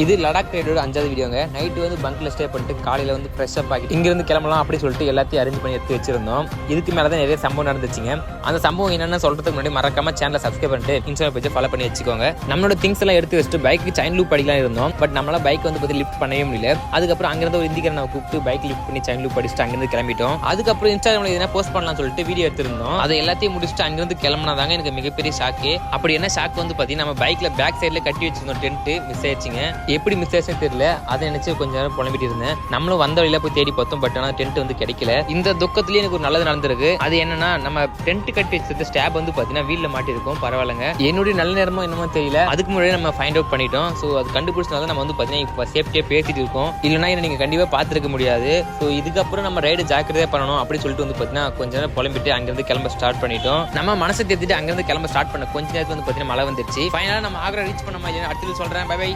இது லடாக் ரைடோட 5வது வீடியோங்க. நைட்டு வந்து பங்க்ல ஸ்டே பண்ணிட்டு காலையில் வந்து ஃப்ரெஷ் அப் ஆகிட்டு இங்கிருந்து கிளம்பலாம் அப்படின்னு சொல்லிட்டு எல்லாத்தையும் அரேஞ்ச் பண்ணி எடுத்து வச்சிருந்தோம். இதுக்கு மேலே தான் நிறைய சம்பவம் நடந்துச்சுங்க. அந்த சம்பவம் என்னென்னு சொல்றதுக்கு முன்னாடி மறக்காம சேனலை சப்ஸ்கிரைப் பண்ணிட்டு இன்ஸ்டாகிராம் பேஜை ஃபாலோ பண்ணி வச்சுக்கோங்க. நம்மளோட திங்ஸ் எல்லாம் எடுத்து வச்சுட்டு பைக்கு செயின் லூப் அடிக்கலாம் இருந்தோம். பட் நம்மளால பைக் வந்து பற்றி லிஃப்ட் பண்ணவே முடியல. அதுக்கப்புறம் அங்கிருந்து ஒரு இந்திக்காரன் நான் கூப்பிட்டு பைக் லிஃப்ட் பண்ணி செயின் லூப் அடிச்சுட்டு அங்கிருந்து கிளம்பிட்டோம். அதுக்கப்புறம் இன்ஸ்டாகிராமில் எதனா போஸ்ட் பண்ணலாம் சொல்லிட்டு வீடியோ எடுத்திருந்தோம். அதை எல்லாத்தையும் முடிச்சுட்டு அங்கிருந்து கிளம்பினாதாங்க எனக்கு மிகப்பெரிய ஷாக்கு. அப்படி என்ன ஷாக் வந்து பார்த்தீங்கன்னா, நம்ம பைக்ல பேக் சைட்ல கட்டி வச்சிருந்தோம் டென்ட் மிஸ் ஆயிடுச்சுங்க. எப்படி மிஸ் ஆச்சுன்னு தெரியல. அதை நினைச்சு கொஞ்சம் நேரம் புலம்பிட்டு இருந்தேன். நம்மளும் வந்த வழியில போய் தேடி பார்த்தோம். பட் ஆனால் டென்ட் வந்து கிடைக்கல. இந்த துக்கத்திலேயே எனக்கு ஒரு நல்லது நடந்திருக்கு. அது என்னன்னா, நம்ம டென்ட் கட்டி வச்சது ஸ்டாப் வந்து பார்த்தீங்கன்னா வீல்ல மாட்டி இருக்கும். பரவாயில்லைங்க. என்னுடைய நல்ல நேரமோ என்னமோ தெரியல. அதுக்கு முன்னாடி நம்ம ஃபைண்ட் அவுட் பண்ணிட்டோம். ஸோ அது கண்டுபிடிச்சனால நம்ம வந்து பார்த்தீங்கன்னா இப்போ சேஃப்டியாக பேசிட்டு இருக்கோம். இல்லைன்னா என்ன நீங்கள் கண்டிப்பாக பார்த்துருக்க முடியாது. ஸோ இதுக்கப்புறம் நம்ம ரைடு ஜாக்கிரதையாக பண்ணணும் அப்படின்னு சொல்லிட்டு வந்து பார்த்தீங்கன்னா கொஞ்சம் நேரம் புலம்பிட்டு அங்கிருந்து கிளம்ப ஸ்டார்ட் பண்ணிட்டோம். நம்ம மனசை தேத்திட்டு அங்கிருந்து கிளம்ப ஸ்டார்ட் பண்ண கொஞ்ச நேரத்துக்கு வந்து பார்த்தீங்கன்னா மழை வந்துருச்சு. ஃபைனலாக நம்ம ஆக்ரா ரீச் பண்ண மாதிரி அடுத்தது சொல்கிறேன். Bye by.